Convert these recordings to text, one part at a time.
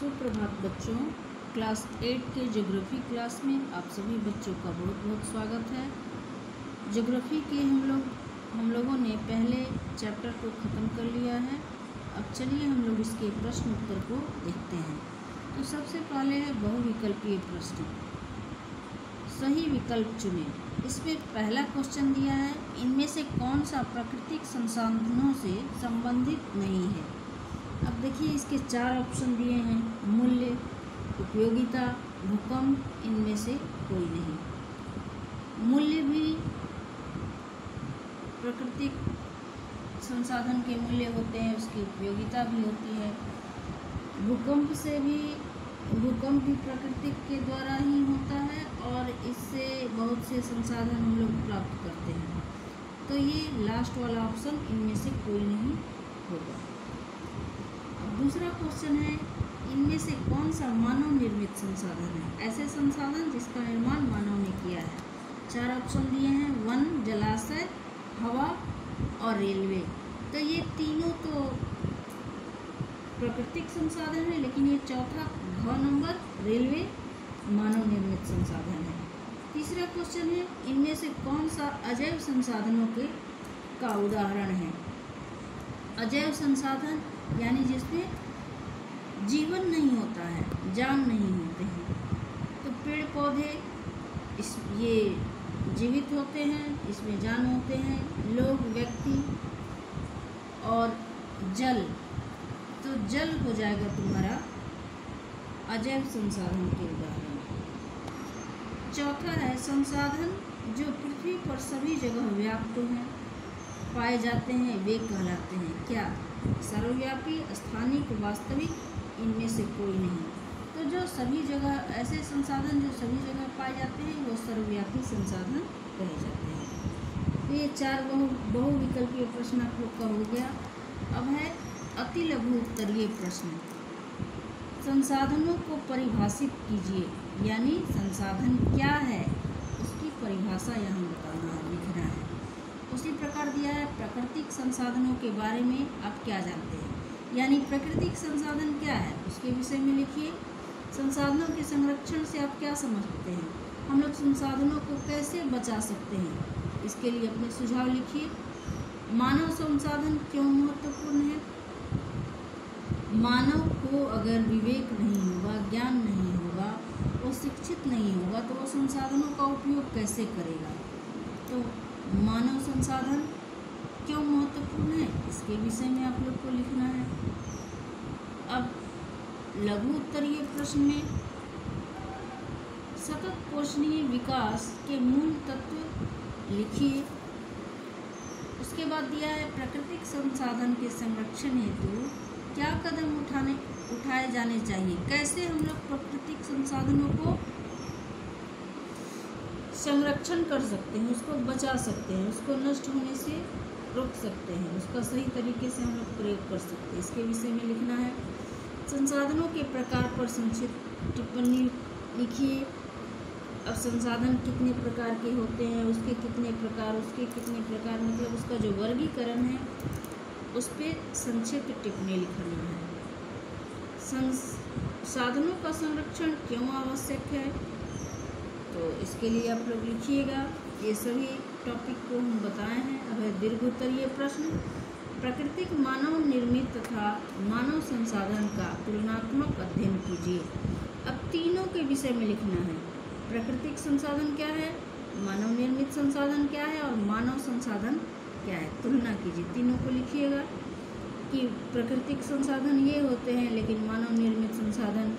सुप्रभात बच्चों। क्लास 8 के ज्योग्राफी क्लास में आप सभी बच्चों का बहुत बहुत स्वागत है। ज्योग्राफी के हम लोगों ने पहले चैप्टर को ख़त्म कर लिया है। अब चलिए हम लोग इसके प्रश्न उत्तर को देखते हैं। तो सबसे पहले है बहुविकल्पीय प्रश्न। सही विकल्प चुनें। इसमें पहला क्वेश्चन दिया है, इनमें से कौन सा प्राकृतिक संसाधनों से संबंधित नहीं है। अब देखिए इसके 4 ऑप्शन दिए हैं, मूल्य, उपयोगिता, भूकंप, इनमें से कोई नहीं। मूल्य भी प्राकृतिक संसाधन के मूल्य होते हैं, उसकी उपयोगिता भी होती है। भूकंप भी प्रकृति के द्वारा ही होता है और इससे बहुत से संसाधन हम लोग प्राप्त करते हैं। तो ये लास्ट वाला ऑप्शन इनमें से कोई नहीं होगा। दूसरा क्वेश्चन है, इनमें से कौन सा मानव निर्मित संसाधन है। ऐसे संसाधन जिसका निर्माण मानव ने किया है। 4 ऑप्शन दिए हैं, वन, जलाशय, हवा और रेलवे। तो ये तीनों तो प्राकृतिक संसाधन है, लेकिन ये चौथा घ नंबर रेलवे मानव निर्मित संसाधन है। तीसरा क्वेश्चन है, इनमें से कौन सा अजैव संसाधनों का उदाहरण है। अजैव संसाधन यानी जिसमें जीवन नहीं होता है, जान नहीं होते हैं। तो पेड़ पौधे ये जीवित होते हैं, इसमें जान होते हैं। लोग, व्यक्ति और जल, तो जल हो जाएगा तुम्हारा अजैव संसाधन के उदाहरण। चौथा है, संसाधन जो पृथ्वी पर सभी जगह व्याप्त हैं, पाए जाते हैं, वे कहलाते हैं क्या। सर्वव्यापी, स्थानिक, वास्तविक, इनमें से कोई नहीं। तो जो सभी जगह, ऐसे संसाधन जो सभी जगह पाए जाते हैं वो सर्वव्यापी संसाधन कहे जाते हैं। तो ये 4 बहुविकल्पीय प्रश्न आप लोग का हो गया। अब है अति लघु उत्तरीय प्रश्न। संसाधनों को परिभाषित कीजिए, यानी संसाधन क्या है उसकी परिभाषा यहाँ बताना है, लिखना है। उसी प्रकार दिया है, प्राकृतिक संसाधनों के बारे में आप क्या जानते हैं, यानी प्राकृतिक संसाधन क्या है उसके विषय में लिखिए। संसाधनों के संरक्षण से आप क्या समझते हैं, हम लोग संसाधनों को कैसे बचा सकते हैं, इसके लिए अपने सुझाव लिखिए। मानव संसाधन क्यों महत्वपूर्ण है। मानव को अगर विवेक नहीं होगा, ज्ञान नहीं होगा, वो शिक्षित नहीं होगा, तो वो संसाधनों का उपयोग कैसे करेगा। तो मानव संसाधन क्यों महत्वपूर्ण है, इसके विषय में आप लोग को लिखना है। अब लघु उत्तरीय प्रश्न में सतत पोषणीय विकास के मूल तत्व लिखिए। उसके बाद दिया है, प्राकृतिक संसाधन के संरक्षण हेतु क्या कदम उठाए जाने चाहिए। कैसे हम लोग प्राकृतिक संसाधनों को संरक्षण कर सकते हैं, उसको बचा सकते हैं, उसको नष्ट होने से रोक सकते हैं, उसका सही तरीके से हम लोग प्रयोग कर सकते हैं, इसके विषय में लिखना है। संसाधनों के प्रकार पर संक्षिप्त टिप्पणी लिखिए। अब संसाधन कितने प्रकार के होते हैं, उसके कितने प्रकार मतलब उसका जो वर्गीकरण है उस पर संक्षिप्त टिप्पणी लिखनी है। संसाधनों का संरक्षण क्यों आवश्यक है, तो इसके लिए आप लोग लिखिएगा। ये सभी टॉपिक को हम बताए हैं। अब है दीर्घ उत्तरीय प्रश्न। प्राकृतिक, मानव निर्मित तथा मानव संसाधन का तुलनात्मक अध्ययन कीजिए। अब तीनों के विषय में लिखना है। प्राकृतिक संसाधन क्या है, मानव निर्मित संसाधन क्या है और मानव संसाधन क्या है, तुलना कीजिए। तीनों को लिखिएगा कि प्राकृतिक संसाधन ये होते हैं, लेकिन मानव निर्मित संसाधन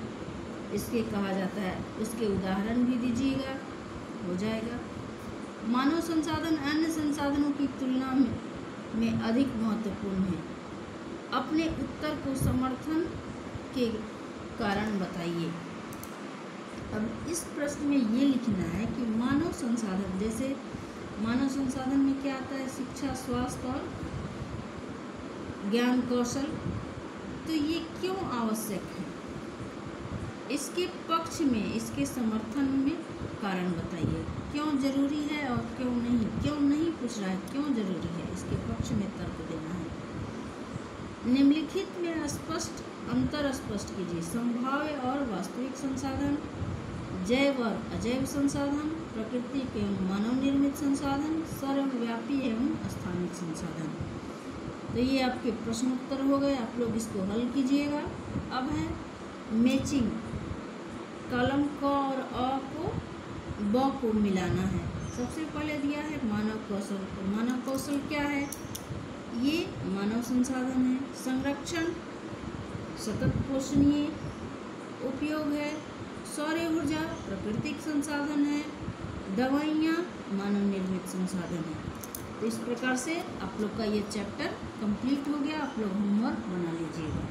इसके कहा जाता है, उसके उदाहरण भी दीजिएगा, हो जाएगा। मानव संसाधन अन्य संसाधनों की तुलना में अधिक महत्वपूर्ण है। अपने उत्तर को समर्थन के कारण बताइए। अब इस प्रश्न में ये लिखना है कि मानव संसाधन, जैसे मानव संसाधन में क्या आता है, शिक्षा, स्वास्थ्य और ज्ञान कौशल, तो ये क्यों आवश्यक है, इसके पक्ष में, इसके समर्थन में कारण बताइए। क्यों जरूरी है और क्यों नहीं पूछ रहा है, क्यों जरूरी है, इसके पक्ष में तर्क देना है। निम्नलिखित में स्पष्ट अंतर स्पष्ट कीजिए। संभाव्य और वास्तविक संसाधन, जैव और अजैव संसाधन, प्रकृति एवं मानव निर्मित संसाधन, सर्वव्यापी एवं स्थानिक संसाधन। तो ये आपके प्रश्न उत्तर हो गए, आप लोग इसको हल कीजिएगा। अब है मैचिंग, कलम क और अ को ब को मिलाना है। सबसे पहले दिया है मानव कौशल। तो मानव कौशल क्या है? ये मानव संसाधन है। संरक्षण सतत पोषणीय उपयोग है। सौर ऊर्जा प्राकृतिक संसाधन है। दवाइयाँ मानव निर्मित संसाधन है। तो इस प्रकार से आप लोग का ये चैप्टर कंप्लीट हो गया। आप लोग होमवर्क बना लीजिएगा।